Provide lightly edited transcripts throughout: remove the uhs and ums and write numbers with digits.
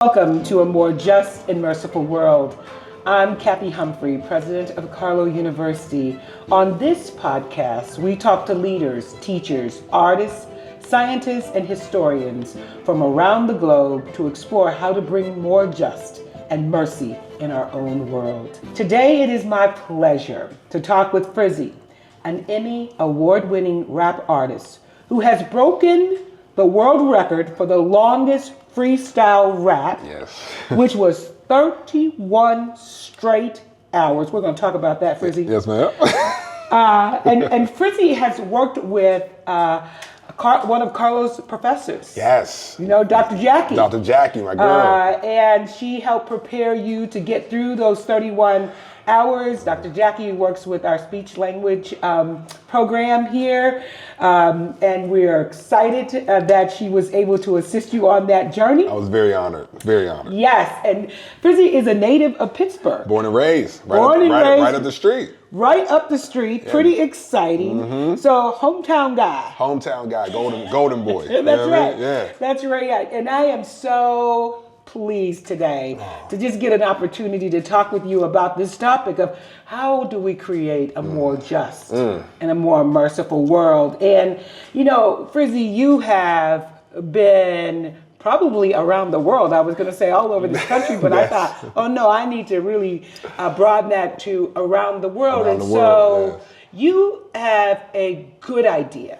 Welcome to a more just and merciful world. I'm Kathy Humphrey, president of Carlow University. On this podcast, we talk to leaders, teachers, artists, scientists, and historians from around the globe to explore how to bring more just and mercy in our own world. Today, it is my pleasure to talk with FRZY, an Emmy award-winning rap artist who has broken the world record for the longest freestyle rap, which was 31 straight hours. We're going to talk about that, FRZY. Yes, ma'am. And FRZY has worked with one of Carlow's professors. Yes. You know, Dr. Jackie. Dr. Jackie, my girl. And she helped prepare you to get through those 31 hours. Dr. Jackie works with our speech language program here. And we're excited that she was able to assist you on that journey. I was very honored, very honored. Yes, and FRZY is a native of Pittsburgh. Born and raised, right up the street. Right up the street, yeah. Pretty exciting. Mm-hmm. So hometown guy. Hometown guy, golden boy. That's right. Yeah. That's right. And I am so pleased today to just get an opportunity to talk with you about this topic of how do we create a more just and a more merciful world. And, you know, FRZY, you have been probably around the world. I was going to say all over this country, but yes. I thought, oh no, I need to really broaden that to around the world. You have a good idea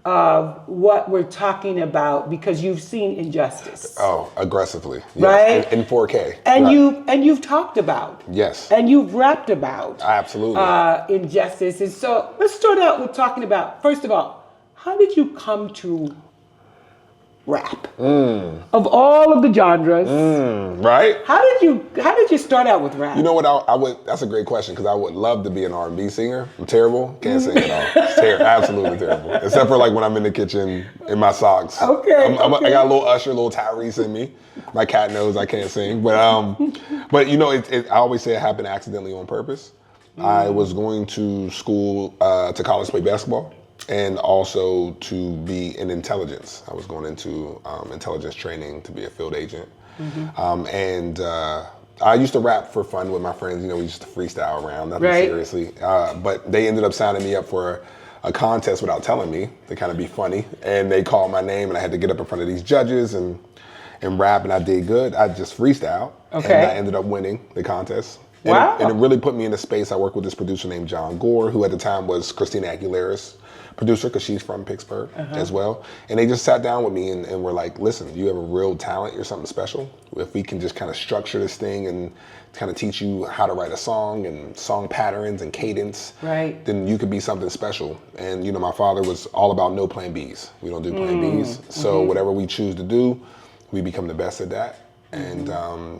of what we're talking about because you've seen injustice. Oh, aggressively, yes. Right? In 4K. And right. you've talked about. Yes. And you've rapped about. Absolutely. Injustice. And so let's start out with talking about, first of all, how did you come to rap? Of all of the genres, right? How did you start out with rap? You know what? I would. That's a great question because I would love to be an R&B singer. I'm terrible. Can't sing at all. It's absolutely terrible. Except for like when I'm in the kitchen in my socks. Okay. I got a little Usher, a little Tyrese in me. My cat knows I can't sing, but you know, I always say it happened accidentally on purpose. I was going to school to college to play basketball. And also to be in intelligence. I was going into intelligence training to be a field agent. I used to rap for fun with my friends. You know, we used to freestyle around, nothing seriously. But they ended up signing me up for a contest without telling me to kind of be funny. And they called my name and I had to get up in front of these judges and rap, and I did good. I just freestyled. Okay. And I ended up winning the contest. Wow. And it really put me in a space. I worked with this producer named John Gore, who at the time was Christina Aguilera's producer, because she's from Pittsburgh as well. And they just sat down with me and were like, listen, you have a real talent, you're something special. If we can just kind of structure this thing and kind of teach you how to write a song and song patterns and cadence, then you could be something special. And you know, my father was all about no plan Bs. We don't do plan Bs. So whatever we choose to do, we become the best at that. And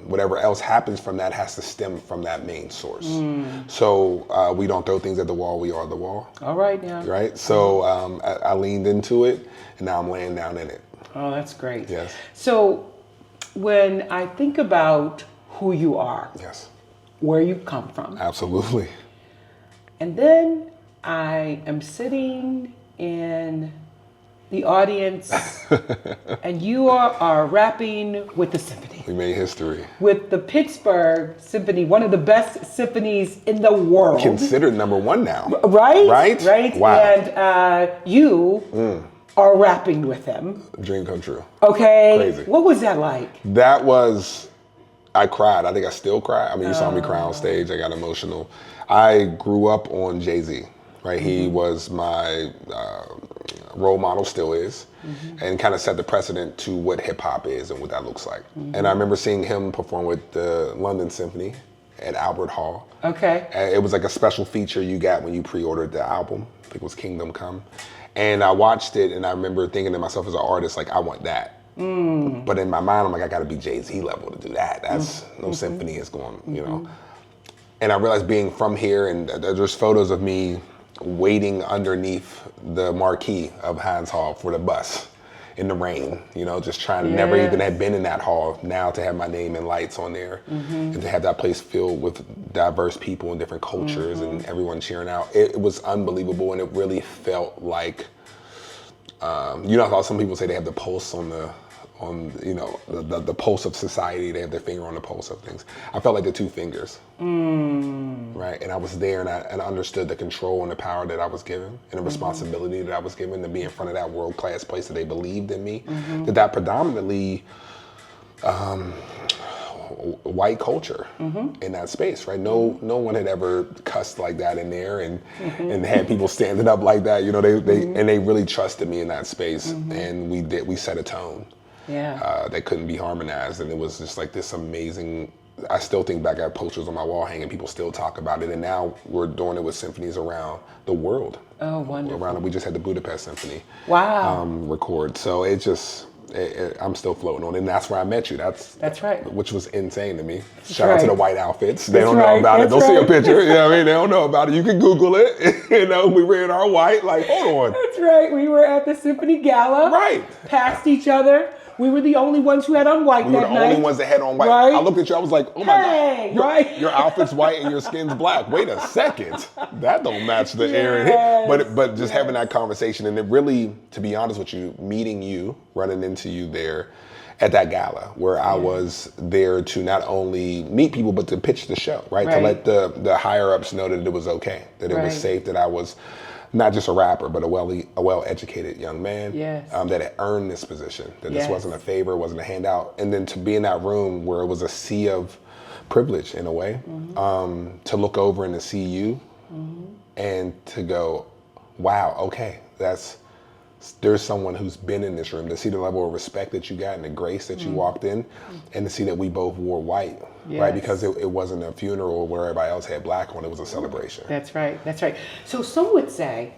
whatever else happens from that has to stem from that main source. So we don't throw things at the wall, we are the wall. All right, yeah. Right? So I leaned into it, and now I'm laying down in it. Oh, that's great. Yes. So when I think about who you are, yes, where you come from. Absolutely. And then I am sitting in the audience, and you are rapping with the symphony. We made history. With the Pittsburgh Symphony, one of the best symphonies in the world. Considered #1 now. Right? Right? Wow. And you are rapping with them. Dream come true. Okay. Crazy. What was that like? That was, I cried. I think I still cry. I mean, you saw me cry on stage. I got emotional. I grew up on Jay-Z, right? He was my role model, still is, and kind of set the precedent to what hip hop is and what that looks like. And I remember seeing him perform with the London Symphony at Albert Hall. Okay. And it was like a special feature you got when you pre-ordered the album. I think it was Kingdom Come. And I watched it and I remember thinking to myself as an artist, like, I want that. But in my mind, I'm like, I gotta be Jay-Z level to do that. That's no symphony is going, you know. And I realized being from here, and there's photos of me waiting underneath the marquee of Hines Hall for the bus in the rain, you know, just trying to never even have been in that hall. Now to have my name and lights on there and to have that place filled with diverse people and different cultures and everyone cheering out. It was unbelievable, and it really felt like, you know how some people say they have the pulse on you know, the pulse of society. They have their finger on the pulse of things. I felt like the two fingers, right? And I was there, and I understood the control and the power that I was given, and the responsibility that I was given to be in front of that world-class place that they believed in me. That predominantly white culture in that space, right? No one had ever cussed like that in there, and had people standing up like that. You know, they really trusted me in that space, and we set a tone. Yeah. That couldn't be harmonized, and it was just like this amazing. I still think back at posters on my wall hanging. People still talk about it, and now we're doing it with symphonies around the world. Oh, wonderful! We just had the Budapest Symphony. Wow. Record. So it just. I'm still floating on it, and that's where I met you. That's right. Which was insane to me. Shout out to the white outfits. They don't know right. about it. That's They'll right. see a picture. You know what I mean? They don't know about it. You can Google it. You know, we were in our white. Like, hold on. That's right. We were at the Symphony Gala. Right. Passed each other. We were the only ones who had on white that night. We were the only ones that had on white. Right. I looked at you. I was like, oh my God. Your outfit's white and your skin's black. Wait a second. That don't match the air in here. But just having that conversation, and it really, to be honest with you, meeting you, running into you there at that gala, where I was there to not only meet people, but to pitch the show, right? To let the higher ups know that it was okay, that it was safe, that I was not just a rapper, but a well-educated young man that had earned this position, that this wasn't a favor, wasn't a handout. And then to be in that room where it was a sea of privilege in a way, to look over and to see you and to go, wow, okay, there's someone who's been in this room, to see the level of respect that you got and the grace that you walked in, and to see that we both wore white, right? Because it wasn't a funeral where everybody else had black on, it was a celebration. That's right, that's right. So some would say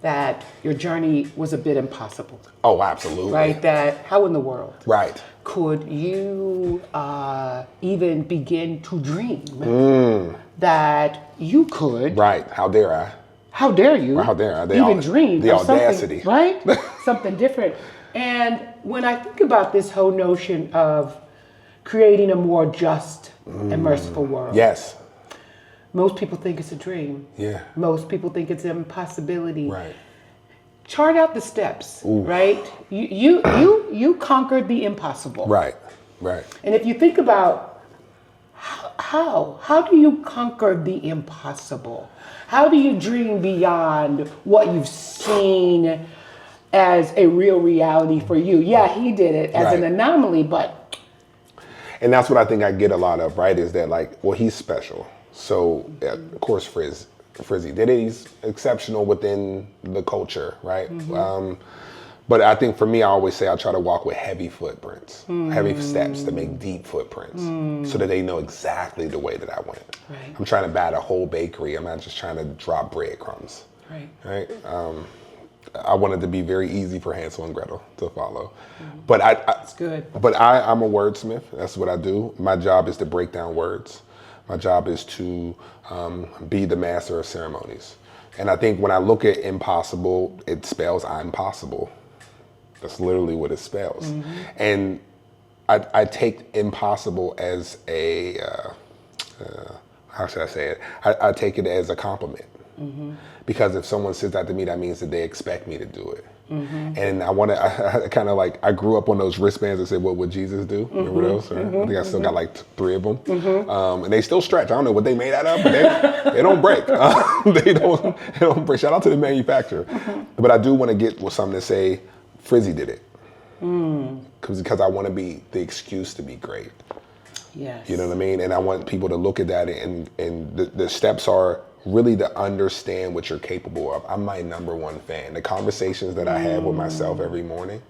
that your journey was a bit impossible. Oh, absolutely. Right, that how in the world could you even begin to dream that you could. Right, how dare I? How dare you? How dare I? Even dream the of audacity, right? Something different. And when I think about this whole notion of creating a more just and merciful world, most people think it's a dream. Yeah. Most people think it's an impossibility. Right. Chart out the steps. Right. You conquered the impossible. Right. Right. And if you think about how do you conquer the impossible? How do you dream beyond what you've seen as a real reality for you? Yeah, he did it as an anomaly, but. And that's what I think I get a lot of, right? Is that like, well, he's special. So, of course, FRZY did it. He's exceptional within the culture, right? But I think for me, I always say I try to walk with heavy footprints, heavy steps to make deep footprints so that they know exactly the way that I went. Right. I'm trying to bat a whole bakery. I'm not just trying to drop breadcrumbs. Right. I wanted to be very easy for Hansel and Gretel to follow. But That's good. But I'm a wordsmith. That's what I do. My job is to break down words. My job is to be the master of ceremonies. And I think when I look at impossible, it spells I'm possible. That's literally what it spells. And I take impossible as a, how should I say it? I take it as a compliment. Because if someone says that to me, that means that they expect me to do it. And I kind of like, I grew up on those wristbands that said, what would Jesus do? Remember those? I think I still got like 3 of them. And they still stretch. I don't know what they made out of, but they don't break. They don't break. Shout out to the manufacturer. But I do want to get with something to say, FRZY did it. Because I want to be the excuse to be great. Yes. You know what I mean? And I want people to look at that, and the steps are really to understand what you're capable of. I'm my #1 fan. The conversations that I have with myself every morning,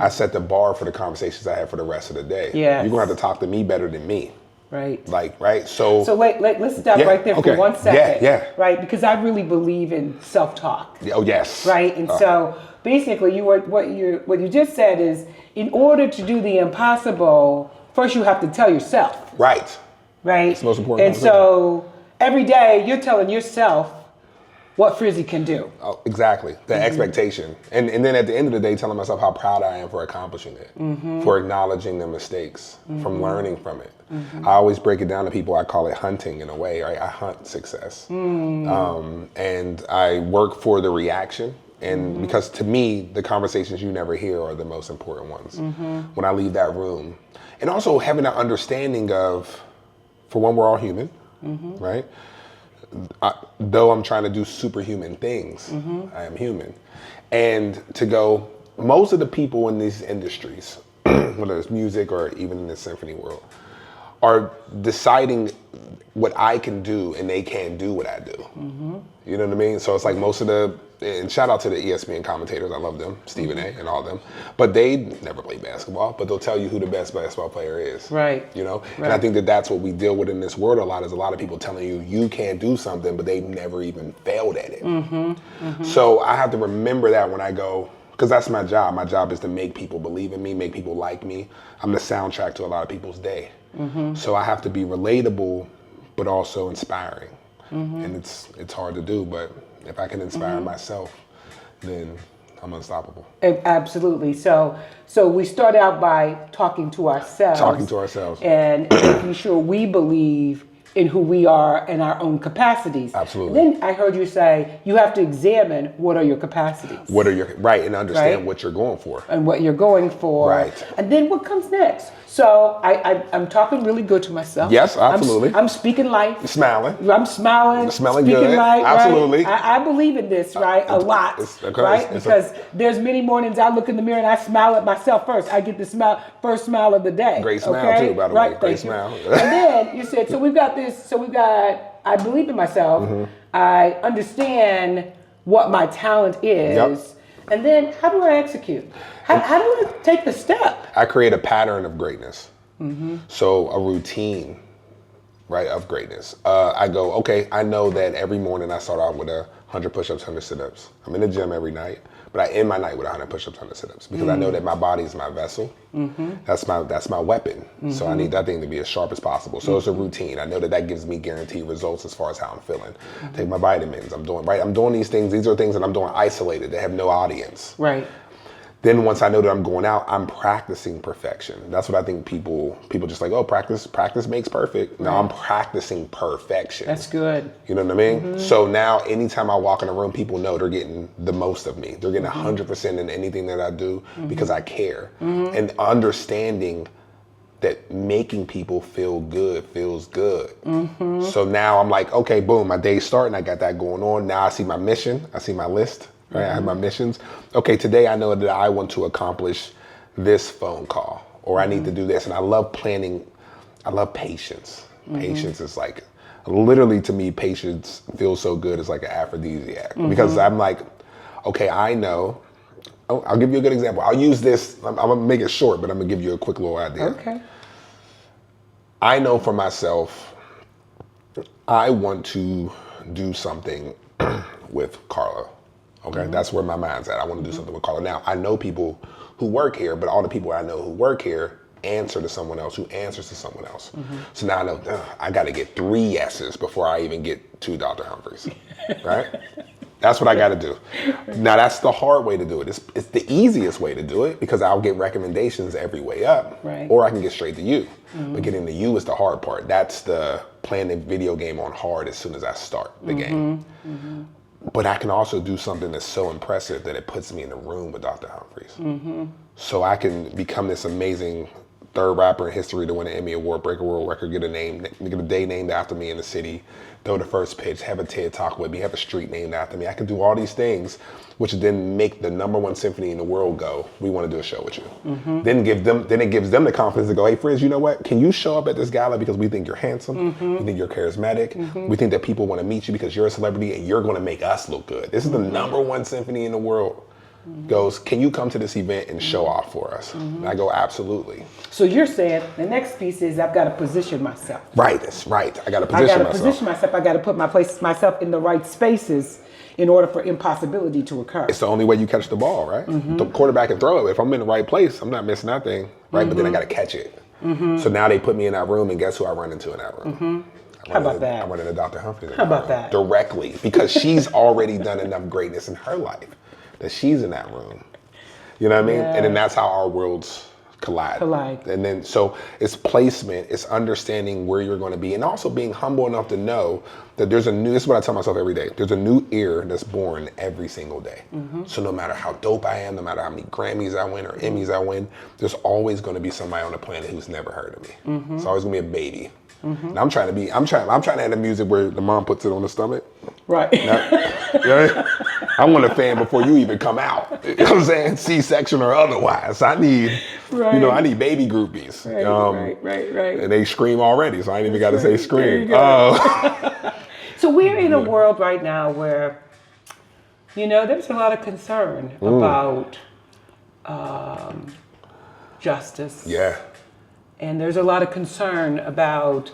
I set the bar for the conversations I have for the rest of the day. Yes. You're gonna have to talk to me better than me. Right. Like, right? So wait, let's stop right there for 1 second. Yeah. Right, because I really believe in self-talk. Oh, yes. Right, and so basically what you just said is, in order to do the impossible, first you have to tell yourself. Right. Right. It's the most important. And so every day you're telling yourself what FRZY can do. Oh, exactly. The expectation. And then at the end of the day, telling myself how proud I am for accomplishing it, for acknowledging the mistakes, from learning from it. I always break it down to people. I call it hunting in a way, right? I hunt success. And I work for the reaction And because to me, the conversations you never hear are the most important ones when I leave that room. And also having that understanding of, for one, we're all human, right? Though I'm trying to do superhuman things, I am human. And to go, most of the people in these industries, whether it's music or even in the symphony world, are deciding what I can do and they can't do what I do. You know what I mean? So it's like most of the, and shout out to the ESPN commentators, I love them, Stephen A. and all them, but they never play basketball, but they'll tell you who the best basketball player is. Right. You know? Right. And I think that that's what we deal with in this world a lot, is a lot of people telling you, you can't do something, but they've never even failed at it. So I have to remember that when I go, because that's my job. My job is to make people believe in me, make people like me. I'm the soundtrack to a lot of people's day. So I have to be relatable, but also inspiring. And it's hard to do, but if I can inspire myself, then I'm unstoppable. Absolutely. So we start out by talking to ourselves. Talking to ourselves. And making sure we believe in who we are and our own capacities. Absolutely. And then I heard you say you have to examine what are your capacities. What are your, right, and understand Right. what you're going for. And what you're going for. Right. And then what comes next? So I'm talking really good to myself. Yes, absolutely. I'm speaking life. Smiling. I'm smiling. Smelling speaking good. light, Absolutely. Right? I believe in this, right? A lot, right? Because there's many mornings I look in the mirror and I smile at myself first. I get the first smile of the day. Great smile too, by the way. Great smile. And then you said, so we've got this. So we've got. I believe in myself. I understand what my talent is. Yep. And then how do I execute? How do I take the step? I create a pattern of greatness. So a routine, right, of greatness. I go, okay, I know that every morning I start out with 100 push-ups, 100 sit-ups. I'm in the gym every night, but I end my night with 100 push-ups, 100 sit-ups, because I know that my body is my vessel. That's my weapon. So I need that thing to be as sharp as possible. So it's a routine. I know that gives me guaranteed results as far as how I'm feeling. Take my vitamins. I'm doing these things. These are things that I'm doing isolated. They have no audience. Right. Then once I know that I'm going out, I'm practicing perfection. That's what I think people just like, oh, practice makes perfect. No, I'm practicing perfection. That's good. You know what I mean? So now anytime I walk in a room, people know they're getting the most of me. They're getting 100% in anything that I do because I care. And understanding that making people feel good feels good. So now I'm like, okay, boom, my day's starting. I got that going on. Now I see my mission. I see my list. Right, I have my missions. Okay, today I know that I want to accomplish this phone call, or I need to do this. And I love planning. I love patience. Patience is like, literally to me, patience feels so good. It's like an aphrodisiac. Because I'm like, okay, I know. Oh, I'll give you a good example. I'll use this. I'm gonna make it short, but I'm gonna give you a quick little idea. Okay. I know for myself, I want to do something with Carla. Okay, that's where my mind's at. I want to do something with Carla. Now, I know people who work here, but all the people I know who work here answer to someone else who answers to someone else. So now I know I got to get 3 yeses before I even get to Dr. Humphreys, right? That's what I got to do. Now, that's the hard way to do it. It's the easiest way to do it because I'll get recommendations every way up, or I can get straight to you. But getting to you is the hard part. That's the playing the video game on hard as soon as I start the game. But I can also do something that's so impressive that it puts me in the room with Dr. Humphreys. So I can become this amazing 3rd rapper in history to win an Emmy Award, break a world record, get a day named after me in the city, throw the first pitch, have a TED Talk with me, have a street named after me. I can do all these things, which then make the #1 symphony in the world go, we want to do a show with you. Then it gives them the confidence to go, hey, Frizz, you know what? Can you show up at this gala because we think you're handsome, we think you're charismatic, we think that people want to meet you because you're a celebrity and you're going to make us look good. This is the #1 symphony in the world. Goes, can you come to this event and show off for us? And I go, absolutely. So you're saying the next piece is I've got to position myself. Right, that's right. I got to position myself. I got to put myself in the right spaces in order for impossibility to occur. It's the only way you catch the ball, right? The quarterback can throw it. If I'm in the right place, I'm not missing that thing, right? But then I got to catch it. So now they put me in that room, and guess who I run into in that room? How about that? I run into Dr. Humphrey. How about that? Directly, because she's already done enough greatness in her life that she's in that room. You know what I mean? And then that's how our worlds Collide. And then, so it's placement, it's understanding where you're going to be, and also being humble enough to know that this is what I tell myself every day, there's a new ear that's born every single day. So no matter how dope I am, no matter how many Grammys I win or Emmys I win, there's always going to be somebody on the planet who's never heard of me. It's always going to be a baby. And I'm trying to have the music where the mom puts it on the stomach. Right. I want a fan before you even come out. You know what I'm saying? C-section or otherwise. I need, I need baby groupies. Right. And they scream already, so I ain't even got to say scream. So we're in a world right now where, there's a lot of concern about justice. Yeah. And there's a lot of concern about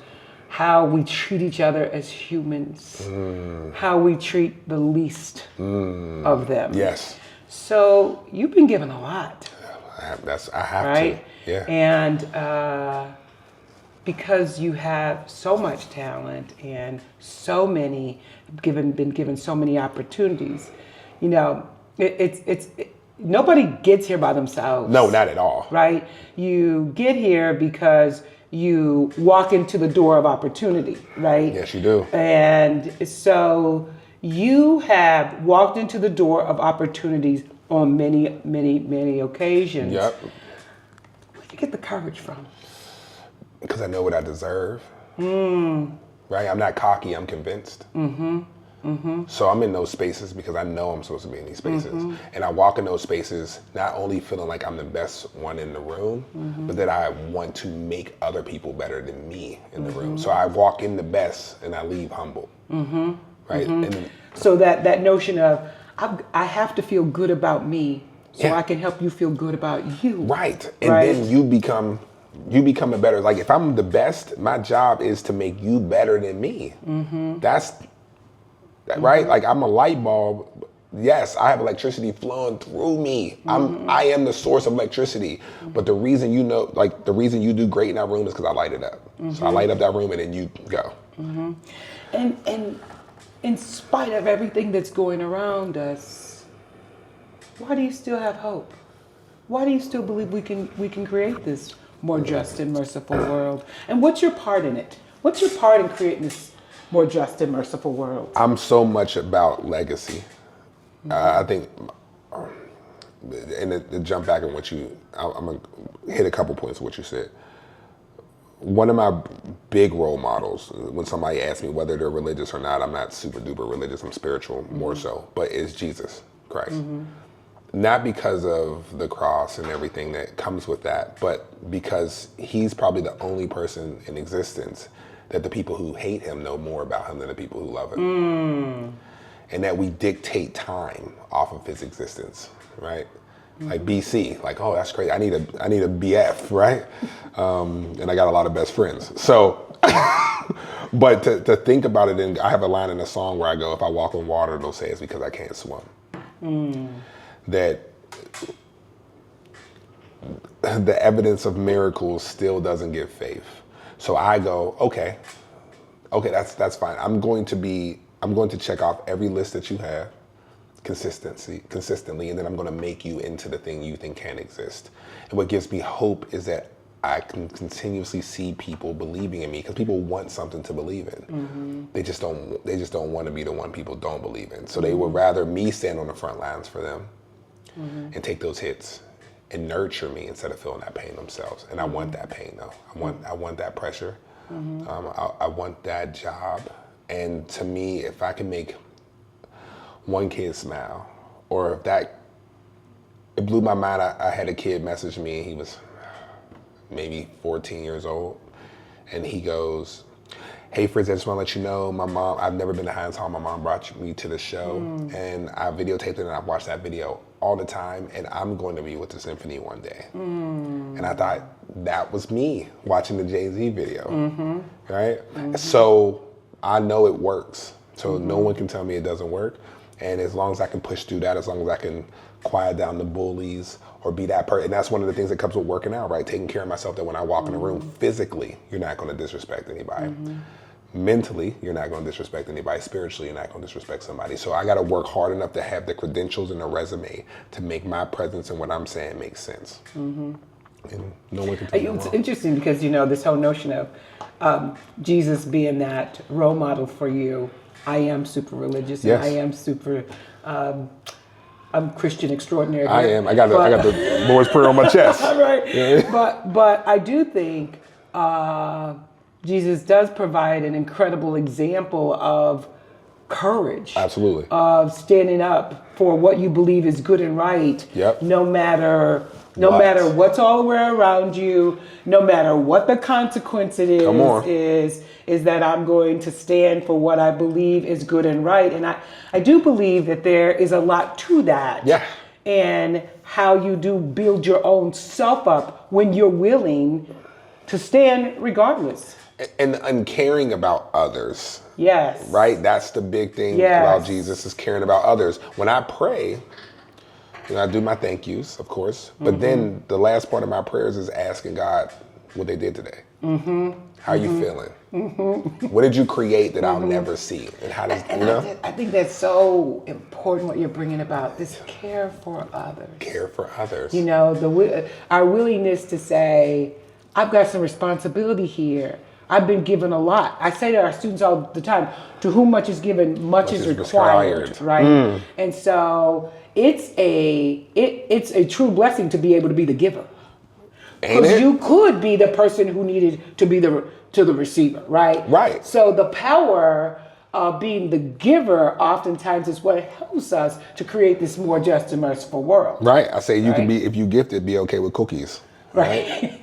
how we treat each other as humans, how we treat the least of them. Yes. So you've been given a lot. I have right? to. Yeah. And because you have so much talent and so many been given so many opportunities, it's nobody gets here by themselves. No, not at all. Right? You get here because you walk into the door of opportunity, right? Yes, you do. And so you have walked into the door of opportunities on many, many, many occasions. Yep. Where'd you get the courage from? Because I know what I deserve. Right? I'm not cocky, I'm convinced. So I'm in those spaces because I know I'm supposed to be in these spaces. And I walk in those spaces not only feeling like I'm the best one in the room, but that I want to make other people better than me in the room. So I walk in the best and I leave humble. Right? And so that notion of, I have to feel good about me so I can help you feel good about you. Right. And then you become a better, like if I'm the best, my job is to make you better than me. That's right. Like I'm a light bulb. Yes, I have electricity flowing through me. I am the source of electricity. But the reason the reason you do great in that room is because I light it up. So I light up that room and then you go. And in spite of everything that's going around us, why do you still have hope? Why do you still believe we can create this more just and merciful world? And what's your part in it? What's your part in creating this more just and merciful world? I'm so much about legacy. I think, and to jump back on what I'm going to hit a couple points of what you said. One of my big role models, when somebody asks me whether they're religious or not, I'm not super duper religious, I'm spiritual more so, but is Jesus Christ. Not because of the cross and everything that comes with that, but because he's probably the only person in existence that the people who hate him know more about him than the people who love him. And that we dictate time off of his existence, right? Like BC, like, oh, that's crazy. I need a BF, right? And I got a lot of best friends. So, but to think about it, and I have a line in a song where I go, if I walk on water, they'll say it's because I can't swim. That the evidence of miracles still doesn't give faith. So I go, okay, that's fine. I'm going to check off every list that you have consistently, and then I'm going to make you into the thing you think can exist. And what gives me hope is that I can continuously see people believing in me, because people want something to believe in. They just don't want to be the one people don't believe in. So they would rather me stand on the front lines for them and take those hits and nurture me instead of feeling that pain themselves. And I want that pain though. I want that pressure. I want that job. And to me, if I can make one kid smile, or if it blew my mind. I had a kid message me, he was maybe 14 years old, and he goes, hey FRZY, I just want to let you know, my mom, I've never been to Hines Hall. My mom brought me to the show, and I videotaped it, and I've watched that video all the time, and I'm going to be with the symphony one day. And I thought, that was me watching the Jay-Z video, right? So I know it works. So no one can tell me it doesn't work. And as long as I can push through that, as long as I can quiet down the bullies or be that person, and that's one of the things that comes with working out, right? Taking care of myself, that when I walk in the room, physically, you're not going to disrespect anybody. Mentally, you're not going to disrespect anybody. Spiritually, you're not going to disrespect somebody. So I got to work hard enough to have the credentials and the resume to make my presence and what I'm saying make sense. And no one can tell me It's wrong. interesting because, this whole notion of Jesus being that role model for you. I am super religious. And Yes. I am super, I'm Christian extraordinary. I am. I got the Lord's Prayer on my chest. Right. Yeah. But I do think Jesus does provide an incredible example of courage. Absolutely. Of standing up for what you believe is good and right. Yep. No matter what's all around you, no matter what the consequence it Come on. is that I'm going to stand for what I believe is good and right. And I do believe that there is a lot to that. Yeah. And how you do build your own self up when you're willing to stand regardless. And caring about others. Yes. Right? That's the big thing about Jesus, is caring about others. When I pray, I do my thank yous, of course. But then the last part of my prayers is asking God what they did today. How are you feeling? What did you create that I'll never see? And how does, I think that's so important what you're bringing about, this care for others. Care for others. Our willingness to say, I've got some responsibility here. I've been given a lot. I say to our students all the time, to whom much is given, much is required, right? And so it's a true blessing to be able to be the giver. Because you could be the person who needed to be to the receiver, right? Right. So the power of being the giver oftentimes is what helps us to create this more just and merciful world. Right. I say you can be, if you gifted, be okay with cookies. Right.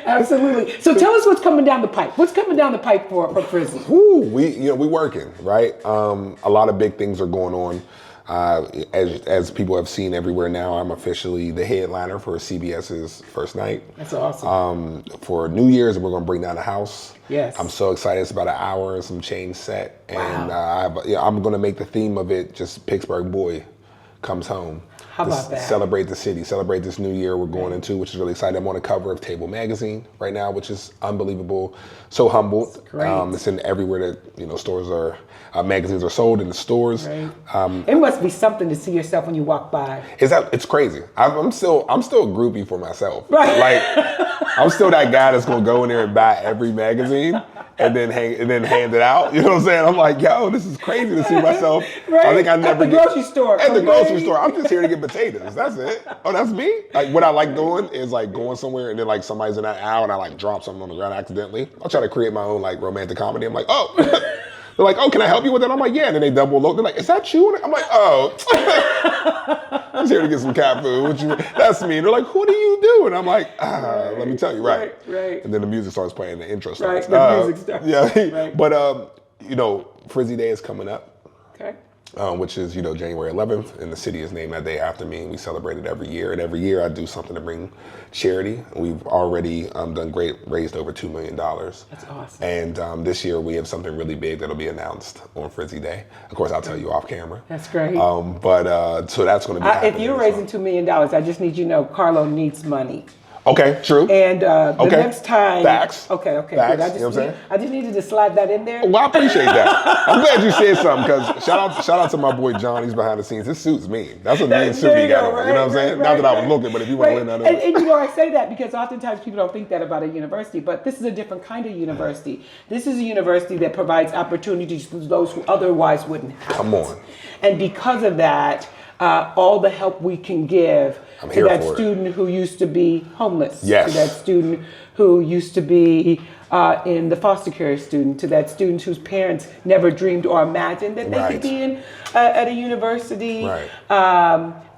Absolutely. So tell us what's coming down the pipe. What's coming down the pipe for FRZY? We working, right? A lot of big things are going on. As people have seen everywhere now, I'm officially the headliner for CBS's first night. That's awesome. For New Year's, we're going to bring down the house. Yes. I'm so excited. It's about an hour and some change set. Wow. And I'm going to make the theme of it just Pittsburgh boy comes home. How about that? Celebrate the city, celebrate this new year we're going into, which is really exciting. I'm on the cover of Table magazine right now, which is unbelievable. So humbled. It's in everywhere that stores are, magazines are sold in the stores. Right. It must be something to see yourself when you walk by. It's crazy. I'm still a groupie for myself. Right. Like I'm still that guy that's gonna go in there and buy every magazine and then hand it out. You know what I'm saying? I'm like, yo, this is crazy to see myself. Right. I think I never at the grocery store. At the grocery store. I'm just here to get potatoes. That's it. Oh, that's me? Like what I like doing is like going somewhere and then like somebody's in that aisle and I like drop something on the ground accidentally. I'll try to create my own like romantic comedy. I'm like, oh. They're like, oh, can I help you with it? I'm like, yeah. And then they double look. They're like, is that you? I'm like, oh. I'm just here to get some cat food. That's me. And they're like, who do you do? And I'm like, let me tell you, right. And then the music starts playing, the intro starts. The music starts. Yeah. Right. But, FRZY Day is coming up. Okay. Which is, January 11th, and the city is named that day after me, and we celebrate it every year. And every year I do something to bring charity. We've already raised over $2 million. That's awesome. And this year we have something really big that'll be announced on FRZY Day. Of course, I'll tell you off camera. That's great. So that's going to be happening. If you're raising $2 million, I just need you to know Carlo needs money. Okay, true. And the next time. Facts. Okay. Facts. Good. I just needed to slide that in there. Well, I appreciate that. I'm glad you said something because shout out to my boy John. He's behind the scenes. This suit's mean. That's a mean suit he got on. Right, you know what I'm saying? Not that I was looking, but if you want to learn that. And I say that because oftentimes people don't think that about a university, but this is a different kind of university. This is a university that provides opportunities to those who otherwise wouldn't have. Come on. And because of that, all the help we can give to that student who used to be homeless, to that student who used to be in the foster care student, to that student whose parents never dreamed or imagined that they could be at a university.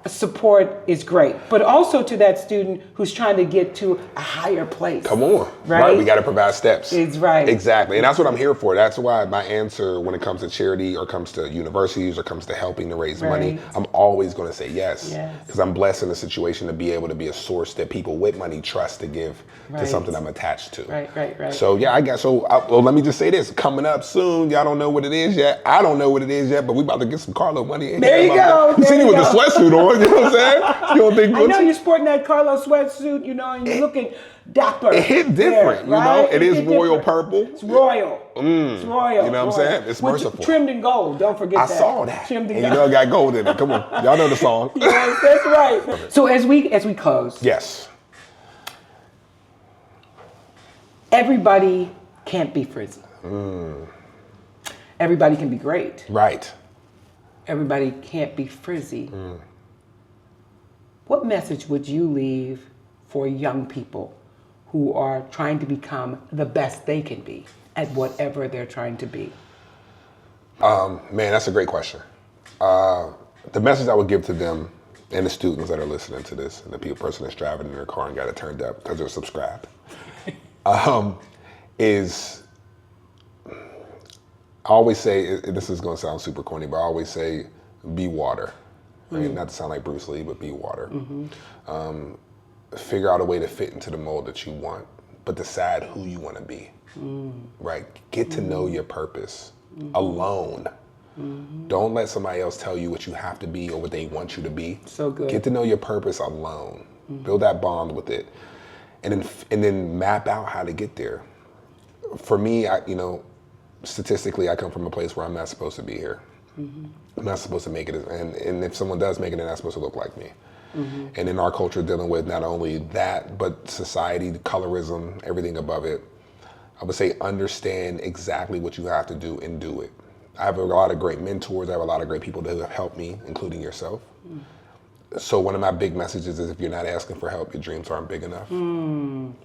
Support is great, but also to that student who's trying to get to a higher place. Come on, right? We got to provide steps. It's right. Exactly, and that's what I'm here for. That's why my answer when it comes to charity or comes to universities or comes to helping to raise money, I'm always going to say yes, because I'm blessed in a situation to be able to be a source that people with money trust to give to something I'm attached to. Right. So yeah, I guess so. Well, let me just say this: coming up soon. Y'all don't know what it is yet. I don't know what it is yet, but we about to get some Carlo money in. There you go. You see me with the sweatsuit on. You know what I'm saying? You don't think I know you're sporting that Carlo sweatsuit, you know, and you're looking dapper. It hit different, there, you know? right? It is royal different. purple. It's royal. It's royal. You know what I'm saying? It's merciful. Trimmed in gold. Don't forget I that. saw that. Trimmed in And you gold. know it got gold in it. Come on. Y'all know the song. Yes, that's right. So as we close, Yes. everybody can't be FRZY. Everybody can be great. Right. Everybody can't be FRZY. What message would you leave for young people who are trying to become the best they can be at whatever they're trying to be? Man, that's a great question. The message I would give to them and the students that are listening to this and the person that's driving in their car and got it turned up because they're subscribed is, I always say, this is going to sound super corny, but I always say, be water. Right? Not to sound like Bruce Lee, but be water. Figure out a way to fit into the mold that you want, but decide who you want to be. Right? Get to know your purpose alone. Don't let somebody else tell you what you have to be or what they want you to be. So good. Get to know your purpose alone. Build that bond with it, and then map out how to get there. For me, statistically, I come from a place where I'm not supposed to be here. I'm not supposed to make it, and if someone does make it, they're not supposed to look like me. And in our culture, dealing with not only that, but society, colorism, everything above it, I would say understand exactly what you have to do and do it. I have a lot of great mentors. I have a lot of great people that have helped me, including yourself. So one of my big messages is if you're not asking for help, your dreams aren't big enough.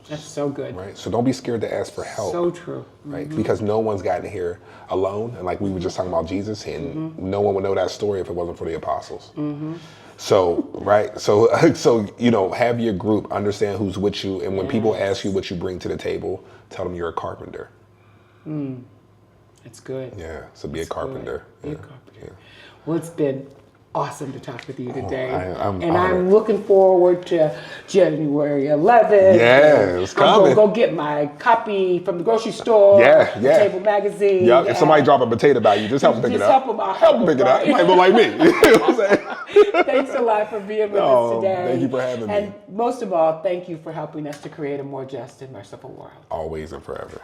That's so good. Right? So don't be scared to ask for help. So true. Right? Because no one's gotten here alone. And like we were just talking about Jesus, and no one would know that story if it wasn't for the apostles. So, right? So, have your group, understand who's with you. And when people ask you what you bring to the table, tell them you're a carpenter. That's good. Yeah. So be a carpenter. Be a carpenter. Well, it's been awesome to talk with you today. I'm looking forward to January 11th. Yeah, it's coming. I'm going to go get my copy from the grocery store. Yeah. Table magazine. Yeah. If somebody drop a potato by you, just help them pick it up. Help them pick it up. It might look like me. You know what I'm saying? Thanks a lot for being with us today. Thank you for having me. And most of all, thank you for helping us to create a more just and merciful world. Always and forever.